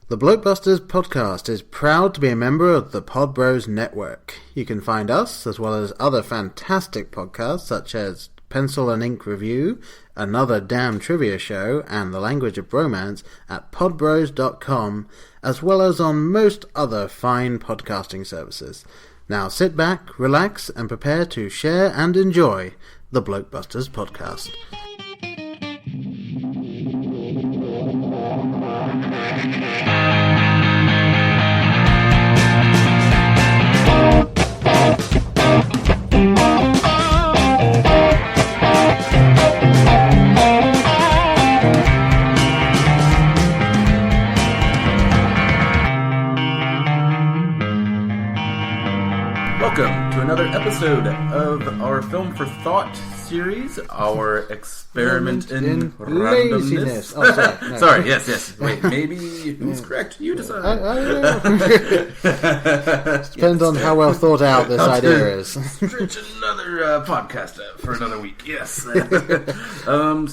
The Blokebusters podcast is proud to be a member of the Podbros Network. You can find us, as well as other fantastic podcasts such as Pencil and Ink Review, Another Damn Trivia Show, and The Language of Bromance at podbros.com, as well as on most other fine podcasting services. Now sit back, relax, and prepare to share and enjoy the Blokebusters podcast. Welcome to another episode of our Film for Thought series, our experiment in randomness. Oh, sorry. No. Sorry, yes. Wait, maybe who's correct? You decide. Depends on how well thought out this idea is. Stretch another podcast out for another week, yes.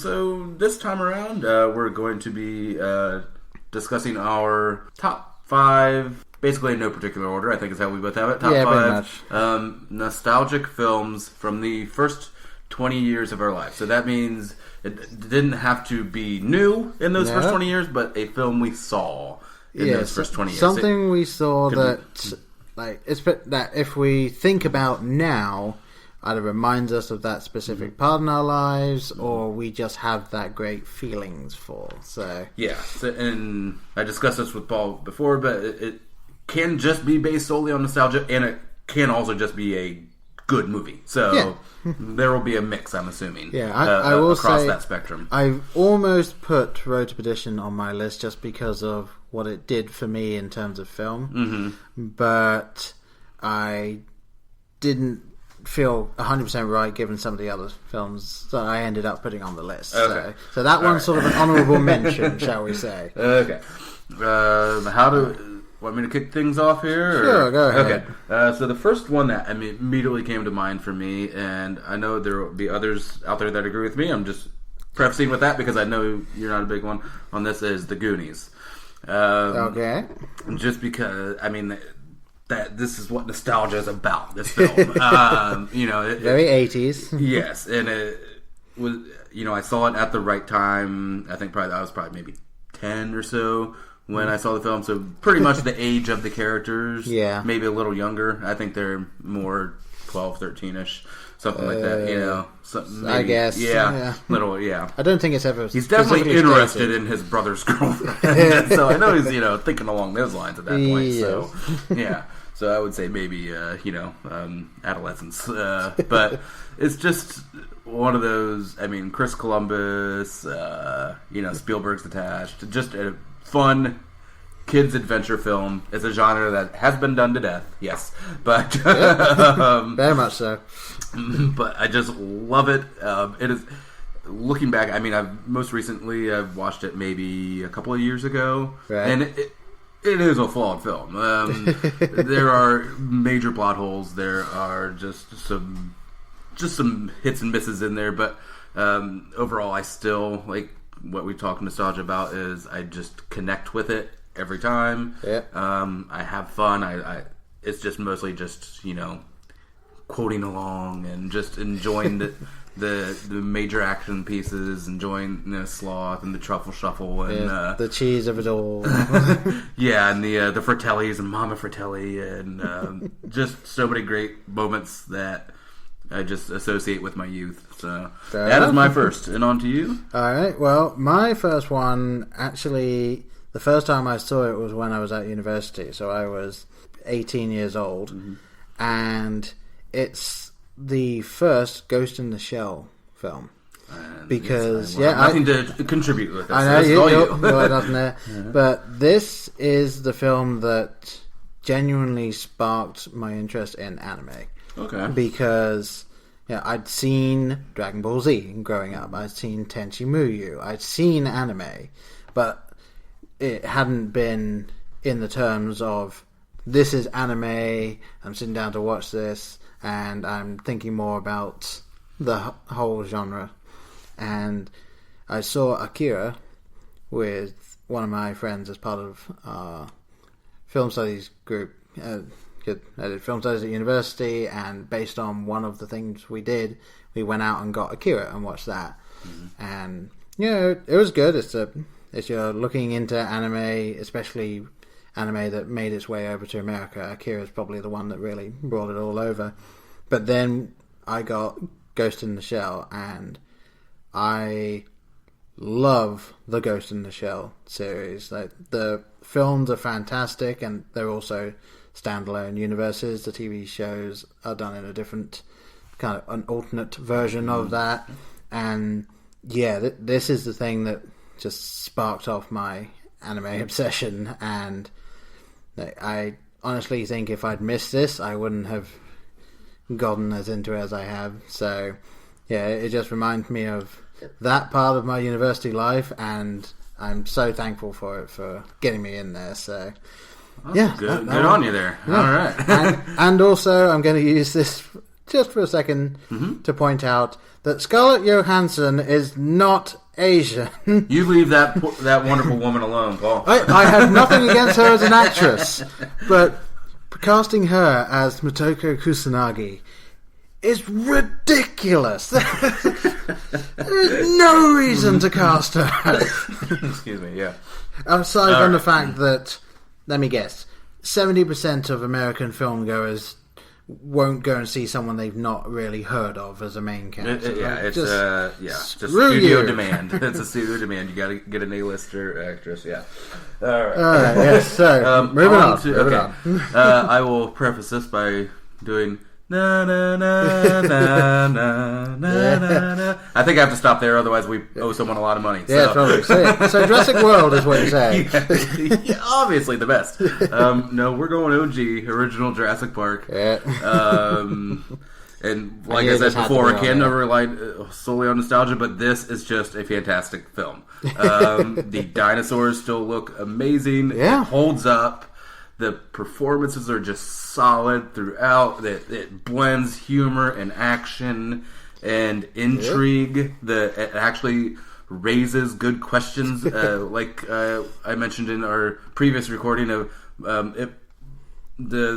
So this time around, we're going to be discussing our top 5... basically in no particular order, I think is how we both have it. Top 5 nostalgic films from the first 20 years of our life. So that means it didn't have to be new in those first 20 years, but a film we saw in those first 20 years. Something we saw that if we think about now, either reminds us of that specific part in our lives, or we just have that great feelings for. So and I discussed this with Paul before, but it can just be based solely on nostalgia, and it can also just be a good movie. So there will be a mix, I'm assuming. Yeah, I will across say that spectrum. I've almost put Road to Perdition on my list just because of what it did for me in terms of film, but I didn't feel 100% right given some of the other films that I ended up putting on the list. Okay. So that one's sort of an honourable mention, shall we say. Okay. Want me to kick things off here? Sure, go ahead. Okay. So the first one that immediately came to mind for me, and I know there will be others out there that agree with me, I'm just prefacing with that because I know you're not a big one on this, is The Goonies. Okay. Just because, that this is what nostalgia is about, this film. Very 80s. Yes, and it was, I saw it at the right time. I think I was probably maybe 10 or so when I saw the film, so pretty much the age of the characters. Yeah. Maybe a little younger. I think they're more 12, 13-ish, something like that, Maybe, I guess. Yeah. I don't think it's ever... He's definitely interested in his brother's girlfriend. So I know he's, thinking along those lines at that point. Yes. So, yeah. So I would say maybe, adolescence. But it's just one of those, Chris Columbus, Spielberg's attached. Just a fun kids adventure film. It's a genre that has been done to death, yes, but very much so. But I just love it. It is, looking back, I've most recently watched it maybe a couple of years ago, right. And it is a flawed film. There are major plot holes. There are just some hits and misses in there, but overall, I still like. What we talk nostalgia about is I just connect with it every time. Yeah. I have fun. It's just mostly just quoting along and just enjoying the major action pieces, enjoying Sloth and the Truffle Shuffle and the cheese of it all. Yeah, and the Fratellis and Mama Fratelli and just so many great moments that I just associate with my youth. So that is my first. And on to you. Alright, well, my first one, actually, the first time I saw it was when I was at university. So I was 18 years old. And it's the first Ghost in the Shell film. Because, nothing to contribute with this. I know, you're nothing there. But this is the film that genuinely sparked my interest in anime. Okay. Because I'd seen Dragon Ball Z growing up. I'd seen Tenchi Muyo. I'd seen anime. But it hadn't been in the terms of, this is anime, I'm sitting down to watch this, and I'm thinking more about the whole genre. And I saw Akira with one of my friends as part of our film studies group. I did film studies at university, and based on one of the things we did, we went out and got Akira and watched that. And it was good. If you're looking into anime, especially anime that made its way over to America, Akira is probably the one that really brought it all over. But then I got Ghost in the Shell, and I love the Ghost in the Shell series. Like, the films are fantastic, and they're also standalone universes. The TV shows are done in a different kind of an alternate version of that. And this is the thing that just sparked off my anime obsession, and I honestly think if I'd missed this, I wouldn't have gotten as into it as I have. So it just reminds me of that part of my university life, and I'm so thankful for it, for getting me in there. So good on you there. All right. and also I'm going to use this just for a second to point out that Scarlett Johansson is not Asian. You leave that wonderful woman alone, Paul. I have nothing against her as an actress, but casting her as Motoko Kusanagi is ridiculous. There is no reason to cast her. Excuse me, yeah. Aside from the fact that, let me guess, 70% of American film goers won't go and see someone they've not really heard of as a main character. Just studio demand. It's a studio demand. You got to get an A-lister actress. Yeah. All right. Yes. So moving on. I will preface this by doing na na na na na na na. I think I have to stop there, otherwise we owe someone a lot of money. Yeah, probably. So Jurassic World is what you're saying. Yeah, obviously the best. No, we're going OG, original Jurassic Park. Yeah. And like I said before, I can't rely solely on nostalgia, but this is just a fantastic film. The dinosaurs still look amazing. Yeah. It holds up. The performances are just solid throughout. It blends humor and action and intrigue. It actually raises good questions, like I mentioned in our previous recording of the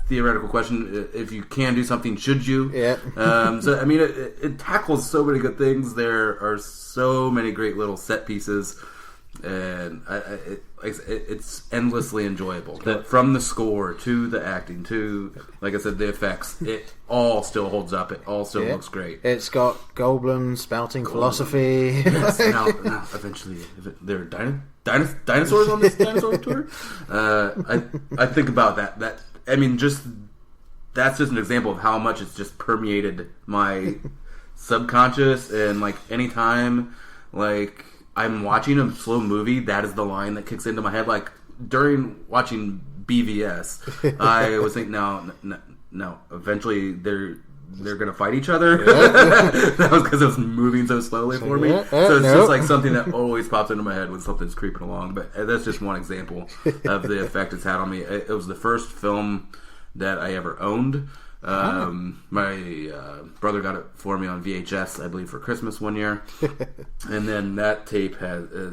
theoretical question: if you can do something, should you? Yeah. So I mean, it tackles so many good things. There are so many great little set pieces. And it's endlessly enjoyable. From the score to the acting to, like I said, the effects, it all still holds up. It all still looks great. It's got Goldblum spouting philosophy. Yes, now eventually, there are dinosaurs on this dinosaur tour. I think about that. I mean, that's just an example of how much it's just permeated my subconscious. And like anytime, like, I'm watching a slow movie, that is the line that kicks into my head. Like, during watching BVS, I was thinking, no, eventually they're going to fight each other. Yeah. That was because it was moving so slowly for me. So it's just like something that always pops into my head when something's creeping along. But that's just one example of the effect it's had on me. It was the first film that I ever owned. My brother got it for me on VHS, I believe, for Christmas one year, and then that tape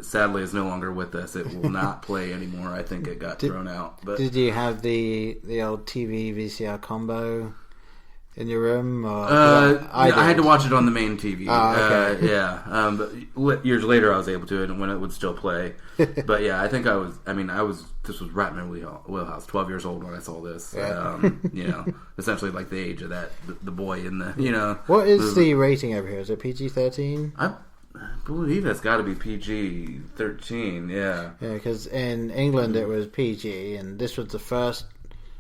sadly is no longer with us. It will not play anymore. I think it got thrown out. But did you have the old TV VCR combo in your room? Or, I had to watch it on the main TV. Oh, okay. But years later I was able to, and when it would still play. But yeah, I think this was right in my wheelhouse. 12 years old when I saw this. Yeah. Essentially like the age of that, the boy in the, What is the rating over here? Is it PG-13? I believe it's got to be PG-13, yeah. Yeah, because in England it was PG, and this was the first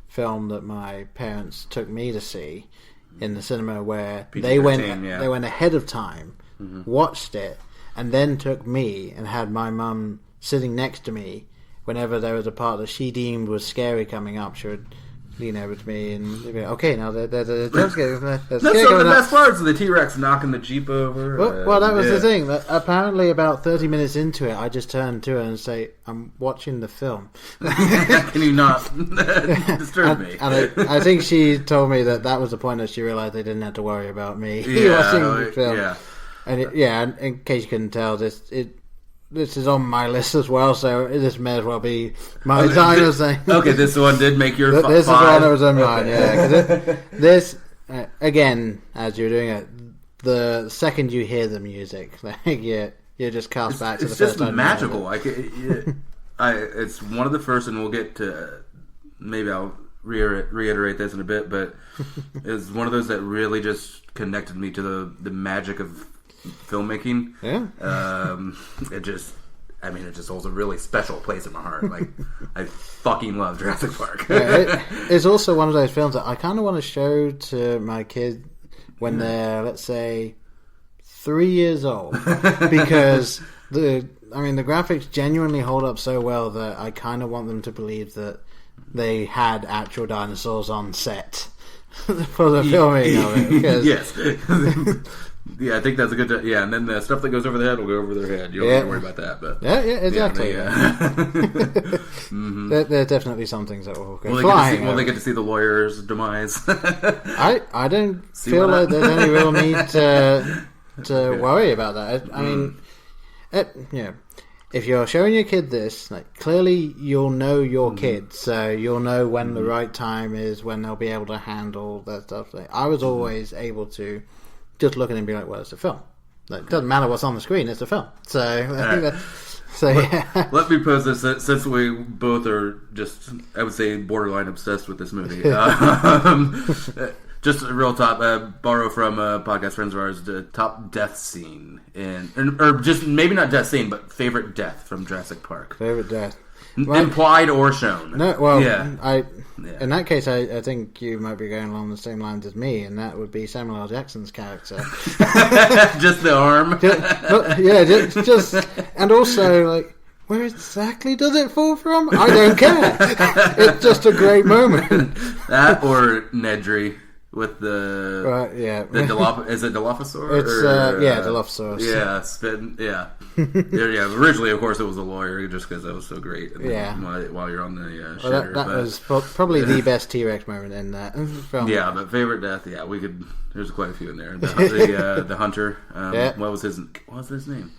film that my parents took me to see in the cinema, where they went ahead of time, watched it, and then took me and had my mum sitting next to me whenever there was a part that she deemed was scary coming up. She would lean over to me and be like, okay, now there's That's some of the best parts of the T-Rex knocking the Jeep over. Well, that was the thing. That apparently about 30 minutes into it, I just turned to her and say, I'm watching the film. Can you not disturb me? And I think she told me that was the point that she realized they didn't have to worry about me watching the film. Yeah. And in case you couldn't tell, this is on my list as well, so this may as well be my time of saying. Okay, this one did make your this five. This is one that was on mine, yeah. This, again, as you're doing it, the second you hear the music, like, you're just cast back to the first time. It's just magical. It's one of the first, and we'll get to, maybe I'll reiterate this in a bit, but it's one of those that really just connected me to the magic of filmmaking. Yeah. It just holds a really special place in my heart. Like, I fucking love Jurassic Park. It's also one of those films that I kind of want to show to my kid when they're, let's say, 3 years old, because the graphics genuinely hold up so well that I kind of want them to believe that they had actual dinosaurs on set for the filming of it. Yes. Yeah, I think that's a good... and then the stuff that goes over their head will go over their head. You don't have to worry about that. But yeah, exactly. There are definitely some things that will go flying. They get to see the lawyer's demise. I don't feel like there's any real need to worry about that. I mean, if you're showing your kid this, like, clearly you'll know your kid, so you'll know when the right time is, when they'll be able to handle that stuff. Like, I was always able to just look at it and be like, well, it's a film. Like, it doesn't matter what's on the screen, it's a film. So, Let me pose this, since we both are just, I would say, borderline obsessed with this movie. Just a real top, borrow from podcast friends of ours, the top death scene, or just maybe not death scene, but favorite death from Jurassic Park. Favorite death. Well, implied or shown. No, well, in that case, I think you might be going along the same lines as me, and that would be Samuel L. Jackson's character. Just the arm? Just and also, like, where exactly does it fall from? I don't care. It's just a great moment. That or Nedry. With the is it Dilophosaurus? It's Dilophosaurus. Yeah, spin. Yeah, Originally, of course, it was a lawyer, just because that was so great. While you're on the shitter, that was probably the best T-Rex moment in that film. Yeah, but favorite death. Yeah, we could. There's quite a few in there. The hunter. What was his name?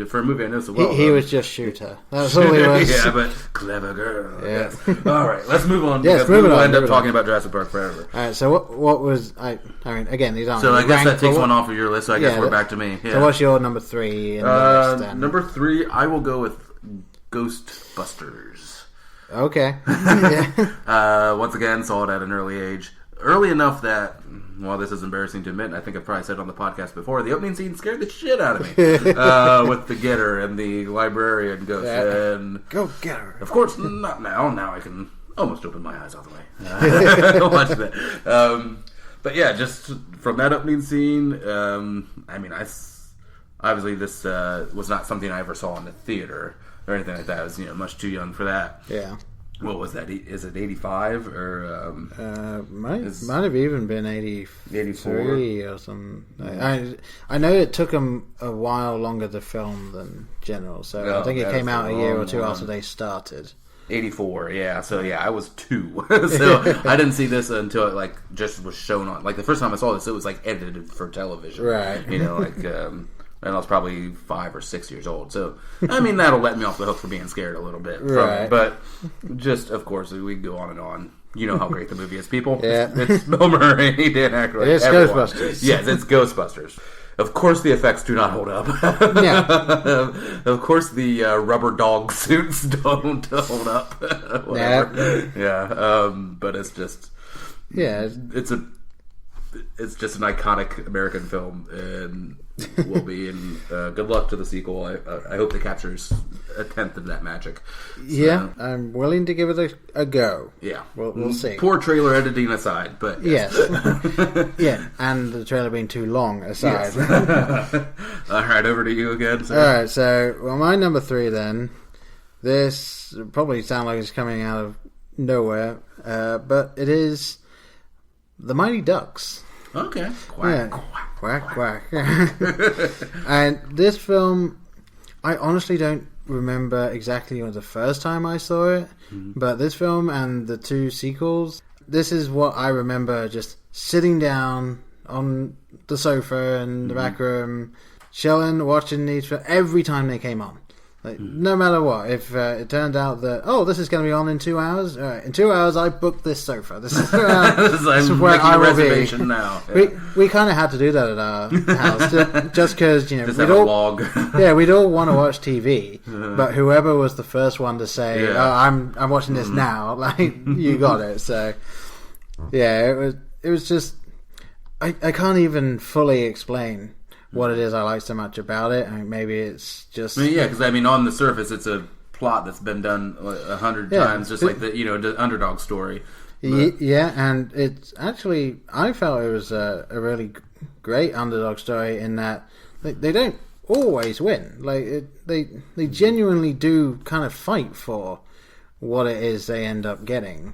For a movie I know so well. He was just Shooter. That's all he was. Yeah, but clever girl. Yeah. Yes. All right, let's move on. Yes, because we'll end up talking about Jurassic Park forever. All right. So what was I mean, again, these aren't. So I guess that takes one off of your list. So I guess we're back to me. Yeah. So what's your number 3? In the list, then? Number 3, I will go with Ghostbusters. Okay. Once again, saw it at an early age. Early enough that, well, this is embarrassing to admit, and I think I've probably said it on the podcast before, the opening scene scared the shit out of me. With the getter and the librarian ghost. And go get her. Of course, not now. Now I can almost open my eyes all the way. Watch that. But yeah, just from that opening scene, obviously this was not something I ever saw in the theater or anything like that. I was much too young for that. Yeah. What was that? Is it 85 or? Might have even been 83 or something. I know it took them a while longer to film than General, so I think it came out a year or two after they started. 84, yeah. So yeah, I was 2, so I didn't see this until it just was shown on. The first time I saw this, it was edited for television, right? And I was probably 5 or 6 years old. So, that'll let me off the hook for being scared a little bit. Right. But just, of course, we can go on and on. You know how great the movie is, people. Yeah. It's Bill Murray, Dan Aykroyd. It's everyone. Ghostbusters. Yes, it's Ghostbusters. Of course the effects do not hold up. Yeah. Of course the rubber dog suits don't hold up. Whatever. Yeah. But it's just... Yeah. It's just an iconic American film, and will be. And good luck to the sequel. I hope it captures a tenth of that magic. So, yeah, I'm willing to give it a go. Yeah, we'll see. Poor trailer editing aside, but yes. Yeah, and the trailer being too long aside. Yes. All right, over to you again, sir. All right, so my number 3 then. This probably sounds like it's coming out of nowhere, but it is The Mighty Ducks. Okay. Quack, quack, quack. And this film, I honestly don't remember exactly the first time I saw it, but this film and the 2 sequels, this is what I remember, just sitting down on the sofa in the back room, chilling, watching these every time they came on. Like, no matter what, if it turned out that this is going to be on in 2 hours, all right, in 2 hours I booked this sofa. This is where I will be. Now. Yeah. We kind of had to do that at our house, just because we'd all want to watch TV, but whoever was the first one to say, I'm watching this now, like you got it. So yeah, it was just I can't even fully explain what it is I like so much about it. I mean, maybe it's just... because on the surface, it's a plot that's been done 100 times, just like the underdog story. Yeah, and it's actually... I felt it was a really great underdog story in that they don't always win. Like, they genuinely do kind of fight for what it is they end up getting.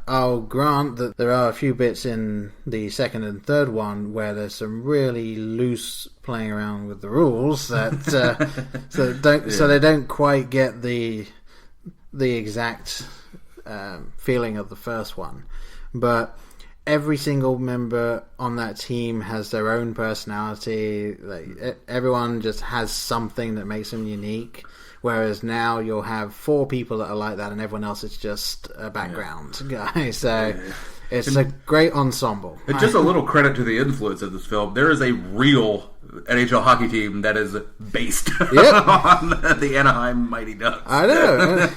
I'll grant that there are a few bits in the second and third one where there's some really loose playing around with the rules that so they don't quite get the exact feeling of the first one. But every single member on that team has their own personality. Like, everyone just has something that makes them unique. Whereas now you'll have 4 people that are like that, and everyone else is just a background guy. So it's a great ensemble. And just a little credit to the influence of this film. There is a real NHL hockey team that is based on the Anaheim Mighty Ducks. I know.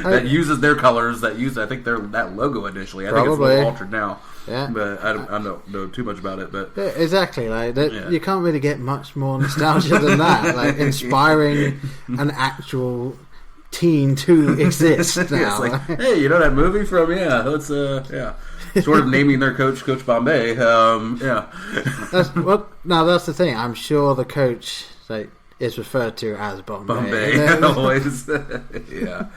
That uses their colors. I think that logo initially. I think it's a little altered now. Yeah, but I don't know too much about it. But exactly, like you can't really get much more nostalgia than that. Like, inspiring an actual team to exist now. It's like, hey, you know that movie from let's sort of naming their Coach Bombay. That's the thing. I'm sure the coach is referred to as Bombay. Always. Yeah.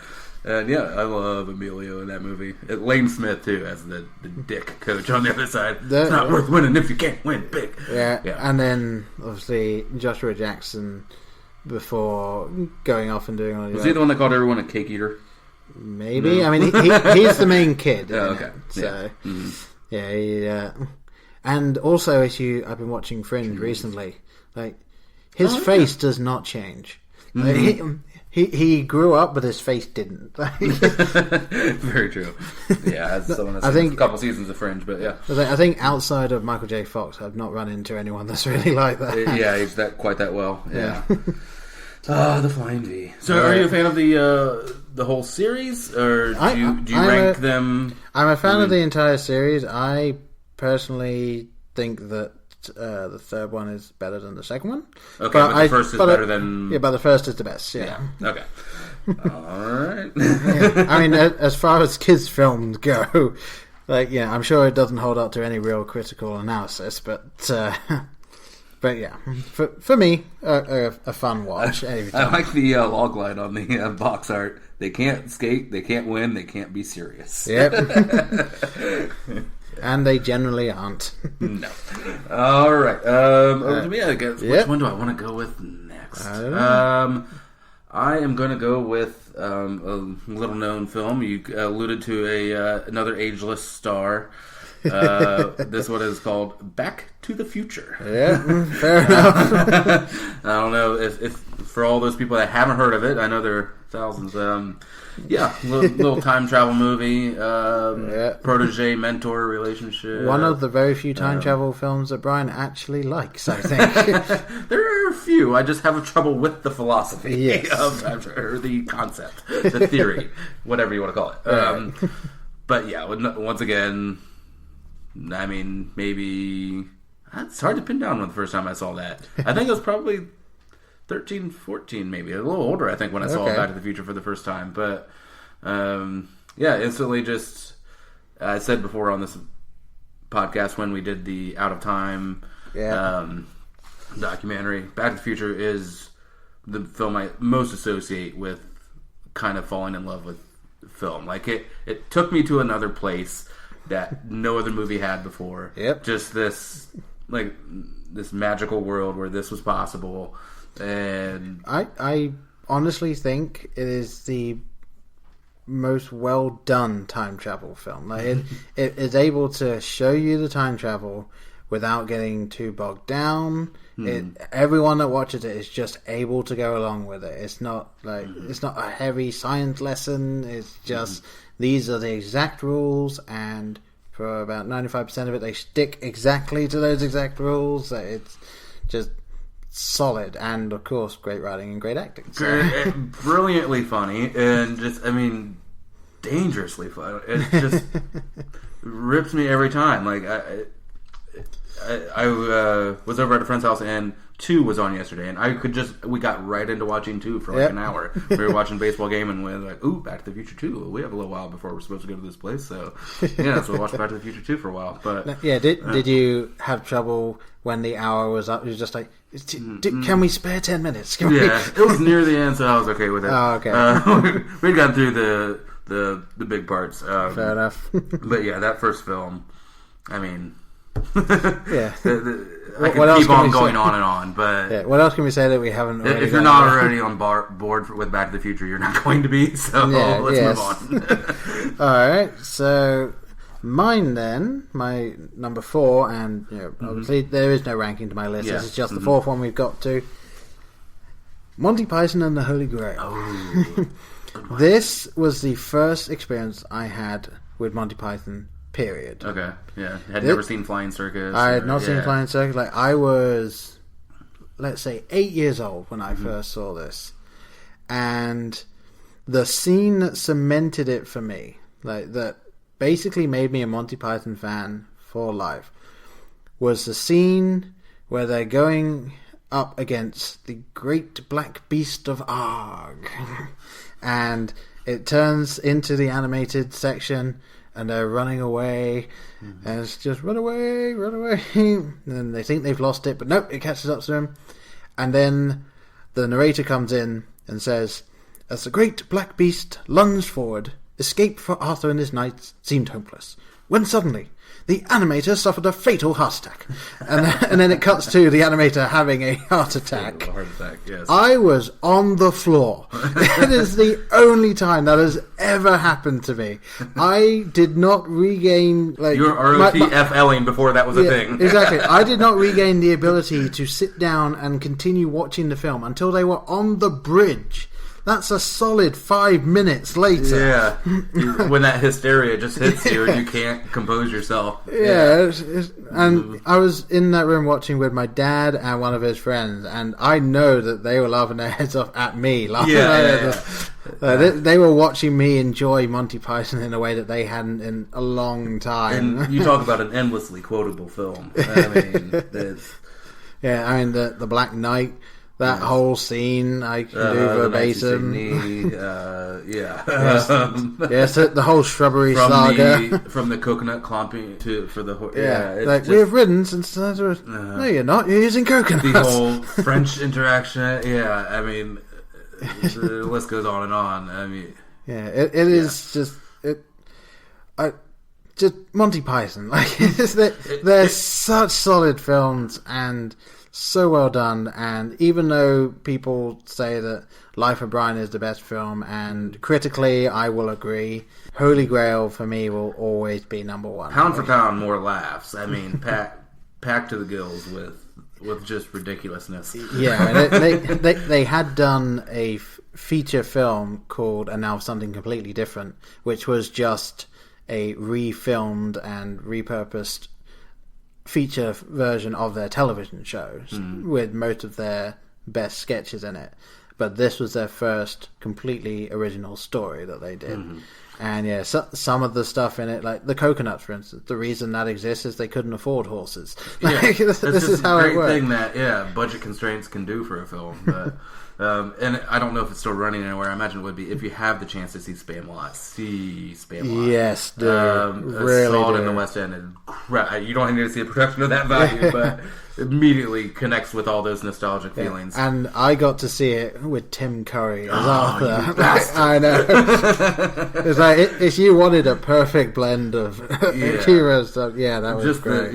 And I love Emilio in that movie. Lane Smith too, as the dick coach on the other side. It's not worth winning if you can't win big. Yeah, and then obviously Joshua Jackson before going off and doing all Was he the one that called everyone a cake eater? Maybe. No. I mean, he's the main kid. Okay. So and also, I've been watching Fringe recently. Like, his face does not change. Like, He grew up, but his face didn't. Very true. Yeah, as someone that's seen a couple seasons of Fringe, but yeah. I think outside of Michael J. Fox, I've not run into anyone that's really like that. Yeah, he's quite that well. Yeah. The Flying V. So, are you a fan of the whole series, or do you rank them? I'm a fan of the entire series. I personally think that the third one is better than the second one. Okay, but the first is better than... Yeah, but the first is the best, yeah. Okay. Alright. I mean, as far as kids' films go, I'm sure it doesn't hold up to any real critical analysis, but yeah, for me, a fun watch. I like the logline on the box art. They can't skate, they can't win, they can't be serious. Yep. And they generally aren't. No. All right. Over to me, I guess. Which one do I want to go with next? I don't know. I am going to go with a little-known film. You alluded to another ageless star. This one is called Back to the Future. Yeah, fair enough. I don't know if for all those people that haven't heard of it, I know there are thousands. Little time travel movie, protege mentor relationship. One of the very few time travel films that Brian actually likes, I think. There are a few. I just have trouble with the philosophy or the concept, the theory, whatever you want to call it. But yeah, once again, I mean, maybe it's hard to pin down when the first time I saw that. I think it was probably 13, 14, maybe a little older. I think when I saw Back to the Future for the first time, but instantly just I said before on this podcast when we did the Out of Time documentary. Back to the Future is the film I most associate with kind of falling in love with film. Like it took me to another place that no other movie had before. Yep. Just this magical world where this was possible. And I honestly think it is the most well done time travel film. Like it is able to show you the time travel without getting too bogged down. Everyone that watches it is just able to go along with it. It's not like it's not a heavy science lesson. It's just these are the exact rules, and for about 95% of it, they stick exactly to those exact rules. It's just solid, and of course, great writing and great acting. So. Brilliantly funny, and just dangerously funny. It just rips me every time. Like I was over at a friend's house, and 2 was on yesterday, and we got right into watching 2 for an hour. We were watching baseball game, and we were like, ooh, Back to the Future 2. We have a little while before we're supposed to go to this place, so so we watched Back to the Future 2 for a while. But did you have trouble when the hour was up? It was just like, can we spare 10 minutes? It was near the end, so I was okay with it. Oh, okay. We'd gotten through the big parts. Fair enough. But yeah, that first film, I mean... Yeah. I could keep on going on and on, but what else can we say that we haven't already if you're not already on board with Back to the Future, you're not going to be, so let's move on. Alright, so mine then, my number 4, and obviously there is no ranking to my list, this is just the 4th one we've got to. Monty Python and the Holy Grail. Oh. This was the first experience I had with Monty Python, period. Okay, yeah. Had never seen Flying Circus. I had not seen Flying Circus. Like, I was, let's say, 8 years old when I first saw this. And the scene that cemented it for me, like, that basically made me a Monty Python fan for life, was the scene where they're going up against the great black beast of Arg. And it turns into the animated section, and they're running away, and it's just run away, and they think they've lost it, but nope, it catches up to them, and then the narrator comes in and says, as the great black beast lunged forward, escape for Arthur and his knights seemed hopeless, when suddenly the animator suffered a fatal heart attack. And then it cuts to the animator having a heart attack. Yes. I was on the floor. It is the only time that has ever happened to me. I did not regain... like you were ROTFLing before that was a thing. Exactly. I did not regain the ability to sit down and continue watching the film until they were on the bridge. That's a solid 5 minutes later. Yeah. When that hysteria just hits you and you can't compose yourself. Yeah. And I was in that room watching with my dad and one of his friends, and I know that they were laughing their heads off at me. They were watching me enjoy Monty Python in a way that they hadn't in a long time. And you talk about an endlessly quotable film. I mean, the Black Knight. That whole scene I can do verbatim. Yes, the whole shrubbery saga. From the coconut clomping for the we have ridden since no, you're not. You're using coconuts. The whole French interaction. Yeah, I mean, the list goes on and on. I mean, it is just just Monty Python. Like they're such solid films and so well done, and even though people say that Life of Brian is the best film, and critically I will agree, Holy Grail for me will always be number 1. Pound for pound, more laughs. I mean, packed to the gills with just ridiculousness. Yeah, they had done a feature film called And Now Something Completely Different, which was just a refilmed and repurposed feature version of their television shows with most of their best sketches in it, but this was their first completely original story that they did. And some of the stuff in it, like the coconuts, for instance, the reason that exists is they couldn't afford horses. This is how it works. Thing that budget constraints can do for a film. But and I don't know if it's still running anywhere. I imagine it would be. If you have the chance to see Spamalot, see Spamalot. Yes, dude. Really saw it in the West End, and you don't need to see a production of that value, but immediately connects with all those nostalgic feelings. And I got to see it with Tim Curry as Arthur. I know. It's like if you wanted a perfect blend of hero stuff, that was just great.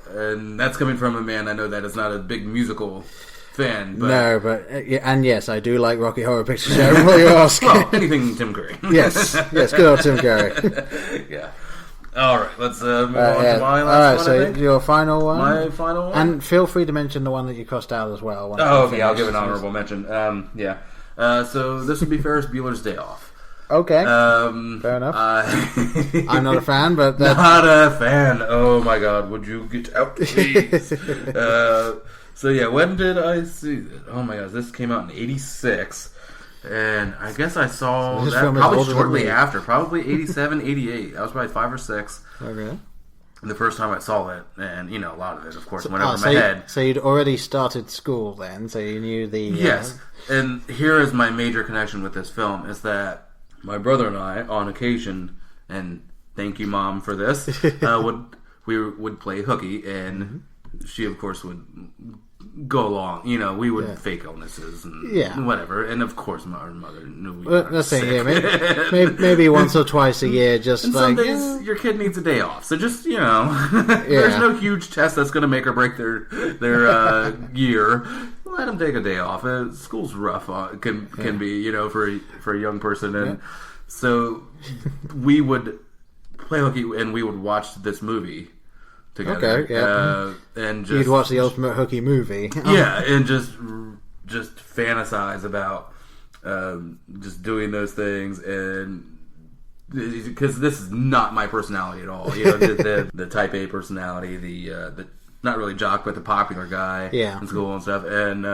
And that's coming from a man I know that is not a big musical fan. But... No, but and yes, I do like Rocky Horror Picture Show. What you ask? Well, anything Tim Curry. yes, good old Tim Curry. Yeah. All right, let's move on to my last one. All right, so your final one? My final one? And feel free to mention the one that you crossed out as well. Okay, I'll give an honorable mention. So this would be Ferris Bueller's Day Off. Okay, fair enough. I'm not a fan, but... Not a fan. Oh my god, would you get out, please? So yeah, when did I see this? Oh my god, this came out in 86. And I guess I saw that probably shortly after. Probably 87, 88. I was probably 5 or 6. Okay. The first time I saw it, and a lot of it, of course, went over my head. So you'd already started school then, so you knew the... Yes, and here is my major connection with this film, is that my brother and I, on occasion, and thank you, Mom, for this, would play hooky, and she, of course, would go along. We would fake illnesses and whatever, and of course, our mother knew we were sick. Maybe once or twice a year, just and like... some days your kid needs a day off, so just, there's no huge test that's going to make or break their year. Let them take a day off. School's rough. Can be, for a young person, and so we would play hooky and we would watch this movie together. Okay, yeah. And just, you'd watch the Ultimate Hooky movie. Yeah, and just fantasize about just doing those things, and because this is not my personality at all. The type A personality, the not really jock, but the popular guy in school and stuff, and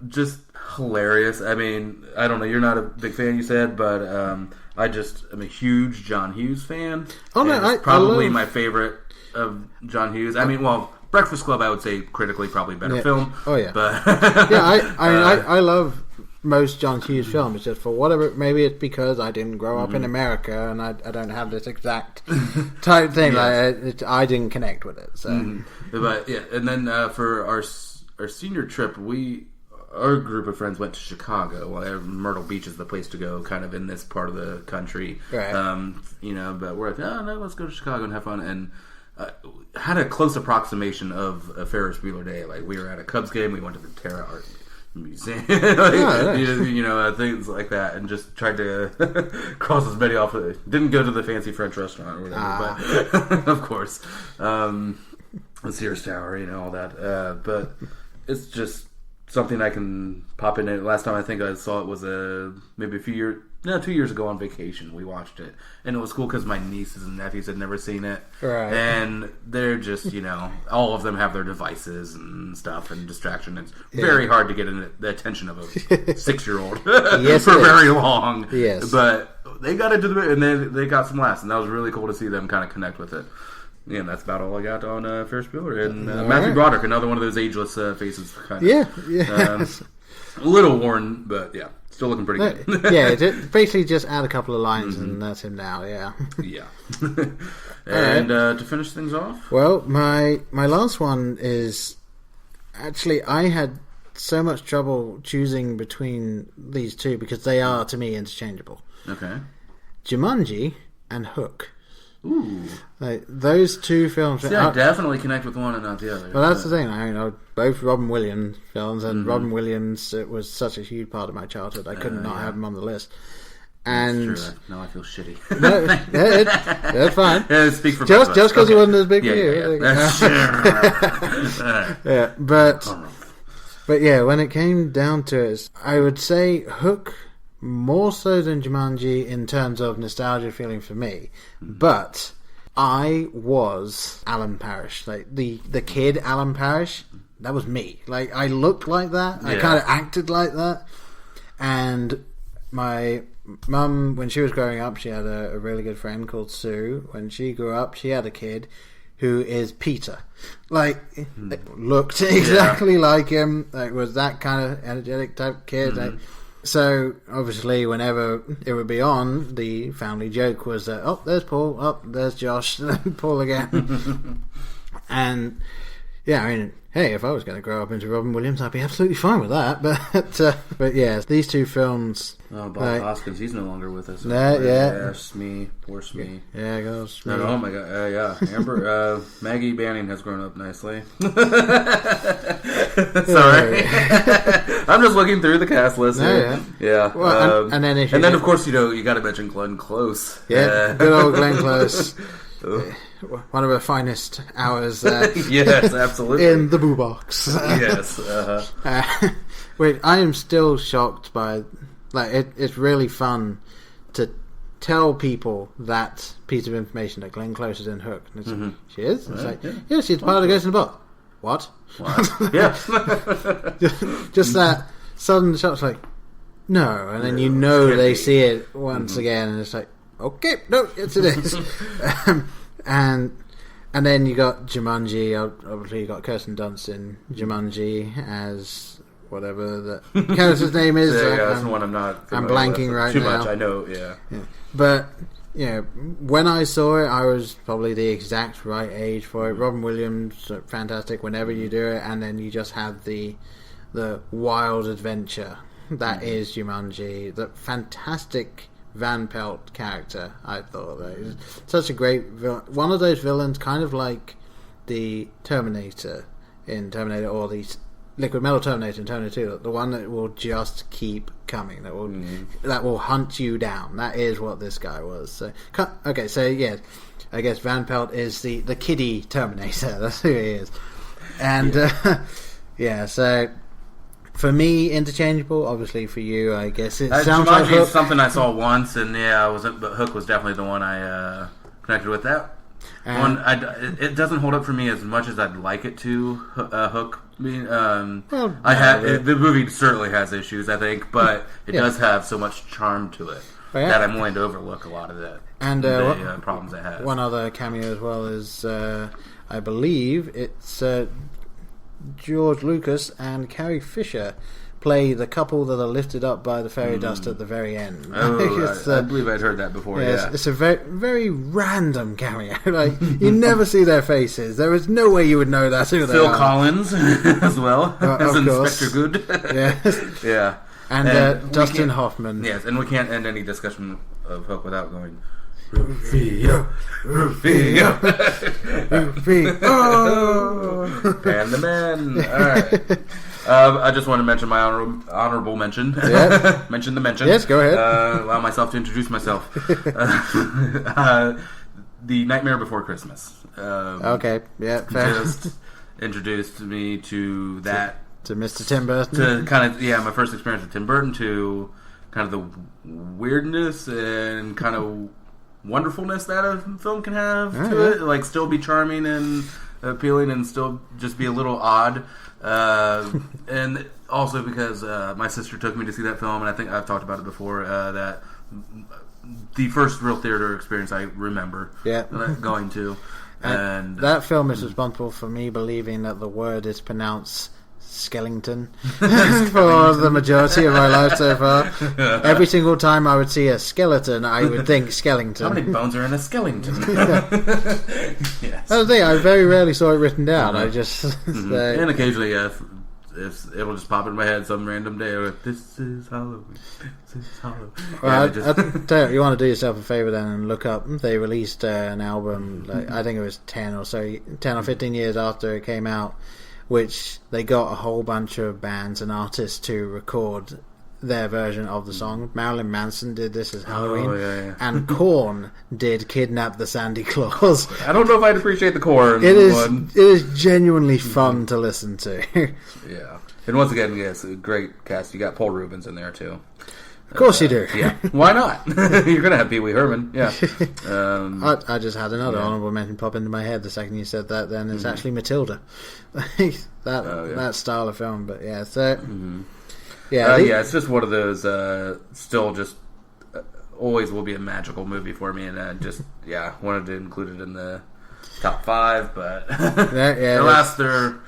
just hilarious. I mean, I don't know, you're not a big fan, you said, but I just am a huge John Hughes fan. Oh, no, it's probably my favorite of John Hughes. I mean, well, Breakfast Club, I would say, critically probably better film. Oh, yeah. But I love most John Hughes films, just for whatever, maybe it's because I didn't grow up in America and I don't have this exact type thing. Yes. I didn't connect with it. So, but yeah, and then for our senior trip, our group of friends went to Chicago. Well, Myrtle Beach is the place to go, kind of in this part of the country. Right. But we're like, no, let's go to Chicago and have fun. And had a close approximation of a Ferris Bueller Day. Like, we were at a Cubs game, we went to the Terra Art Museum, things like that, and just tried to cross as many off. Didn't go to the fancy French restaurant or whatever, but of course, the Sears Tower, all that. But it's just something I can pop in. Last time I think I saw it was maybe 2 years ago on vacation. We watched it, and it was cool because my nieces and nephews had never seen it, right. And they're just all of them have their devices and stuff and distraction. It's very hard to get the attention of a 6-year-old for very long. Yes, but they got into it and they got some laughs, and that was really cool to see them kind of connect with it. Yeah, and that's about all I got on Ferris Bueller. And Matthew Broderick, another one of those ageless faces. Kind of. Yeah. A little worn, but yeah, still looking pretty good. Basically just add a couple of lines and that's him now, yeah. Yeah. And to finish things off? Well, my last one is... Actually, I had so much trouble choosing between these two because they are, to me, interchangeable. Okay. Jumanji and Hook. Ooh. Like, those two films... See, I definitely connect with one and not the other. Well, that's the thing. Both Robin Williams films, and Robin Williams, it was such a huge part of my childhood. I couldn't not have him on the list. And that's true. Now I feel shitty. No, that's fine. Yeah, speak for just because he wasn't as big for you. Yeah, but yeah, when it came down to it, I would say Hook more so than Jumanji in terms of nostalgia feeling for me. But I was Alan Parrish, like the kid Alan Parrish. That was me. Like, I looked like that. I kind of acted like that. And my mum, when she was growing up, she had a really good friend called Sue. When she grew up, she had a kid who is Peter. Like, looked exactly like him. Like, was that kind of energetic type kid. Like, so, obviously, whenever it would be on, the family joke was that, oh, there's Paul, oh, there's Josh, Paul again. And, yeah, I mean, hey, if I was going to grow up into Robin Williams, I'd be absolutely fine with that. But yeah, these two films... Oh, Bob Hoskins, he's no longer with us. Yeah. Smee, poor Smee. Yeah, goes. No, oh my god, yeah. Amber, Maggie Banning has grown up nicely. Sorry. I'm just looking through the cast list here. Yeah. Well, and then of course, you got to mention Glenn Close. Yeah, good old Glenn Close. One of the finest hours. Yes, absolutely. In the Boo Box. Yes. Wait, I am still shocked by... It's really fun to tell people that piece of information that Glenn Close is in Hook. And it's like, she is? It's like, yeah, she's part of the Ghost in the Box. What? Yeah. Just that sudden shot's like, no. And then they see it once again, and it's like, okay, no, yes it is. And then you got Jumanji. Obviously, you got Kirsten Dunst in Jumanji as whatever the character's name is. That's the one I'm not. I'm blanking right too now. Too much, I know. Yeah. But when I saw it, I was probably the exact right age for it. Robin Williams, fantastic whenever you do it, and then you just have the wild adventure that is Jumanji. The fantastic Van Pelt character, I thought. Such a great villain. One of those villains, kind of like the Terminator in Terminator, or the Liquid Metal Terminator in Terminator 2, the one that will just keep coming, that will hunt you down. That is what this guy was. So, okay, so yeah, I guess Van Pelt is the kiddie Terminator. That's who he is. And so for me, interchangeable. Obviously, for you, I guess it sounds like Hook. Is something I saw once, and but Hook was definitely the one I connected with. That one, it doesn't hold up for me as much as I'd like it to. Hook. The movie certainly has issues, I think, but it does have so much charm to it that I'm willing to overlook a lot of that and the problems it has. One other cameo as well is, I believe it's George Lucas and Carrie Fisher play the couple that are lifted up by the fairy dust at the very end. I believe I'd heard that before. It's a very, very random cameo. You never see their faces. There is no way you would know that. Phil Collins as well as Inspector Good. Yes. Yeah. And Dustin Hoffman. Yes, and we can't end any discussion of Hook without going, Rufio. And the men. All right. I just want to mention my honorable mention. Yeah. Mention the mention. Yes, go ahead. Allow myself to introduce myself. The Nightmare Before Christmas. Okay, yeah, fair. Just introduced me to that. To Mr. Tim Burton. To kind of, my first experience with Tim Burton, to kind of the weirdness and kind of wonderfulness that a film can have to it. Like, still be charming and appealing and still just be a little odd. And also because my sister took me to see that film, and I think I've talked about it before, that the first real theater experience I remember going to. And that film is responsible for me believing that the word is pronounced skeleton for the majority of my life so far. Every single time I would see a skeleton, I would think Skellington. How many bones are in a skeleton? Yes. That's the thing, I very rarely saw it written down. I just and occasionally it'll just pop in my head some random day, like, this is Halloween. Well, I tell you want to do yourself a favour then and look up. They released an album, I think it was 10 or 15 years after it came out, which they got a whole bunch of bands and artists to record their version of the song. Marilyn Manson did this as Halloween, and Korn did Kidnap the Sandy Claus. I don't know if I'd appreciate the Korn It is genuinely fun to listen to. Yeah. And once again, yes, a great cast. You got Paul Rubens in there too. Of course you do. Yeah. Why not? You're going to have Pee Wee Herman. Yeah. I just had another honourable mention pop into my head the second you said that. Then it's actually Matilda. that style of film. But yeah, so it's just one of those. Still, just always will be a magical movie for me, and I just wanted to include it in the top 5. But alas, they're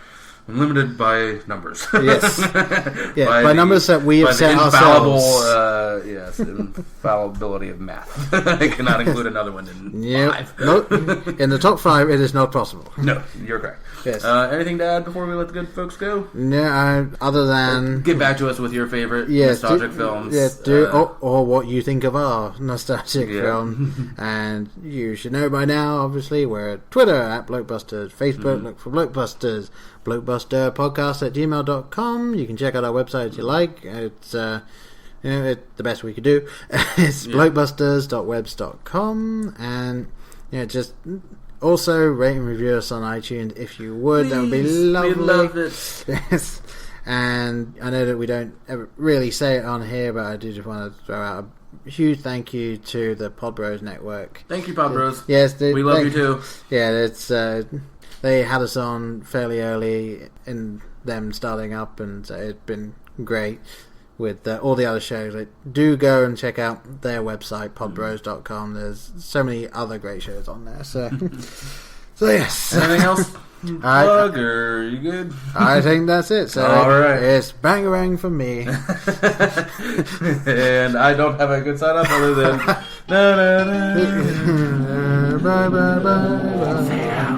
limited by numbers. Yes. By numbers that we have set ourselves. Infallibility of math. I cannot include another one in 5. Nope. In the top 5, it is not possible. No, you're correct. Yes. Anything to add before we let the good folks go? No, other than... Get back to us with your favorite nostalgic films. Or what you think of our nostalgic film. And you should know by now, obviously, we're at Twitter at Blokebusters, Facebook, look for Blokebusters, blokebusterpodcast@gmail.com. You can check out our website if you like. It's the best we could do. It's blokebusters.webs.com, and just also rate and review us on iTunes if you would. Please, that would be lovely. We'd love it. Yes. And I know that we don't ever really say it on here, but I do just want to throw out a huge thank you to the Pod Bros Network. Thank you, Pod Bros. Yes, we love you too. Yeah, it's they had us on fairly early in them starting up, and it's been great with all the other shows. Do go and check out their website, podbros.com. There's so many other great shows on there. So yes. Anything else? Bugger, you good? I think that's it. So all right. It's bangarang from me. And I don't have a good sign up other than bye bye bye bye.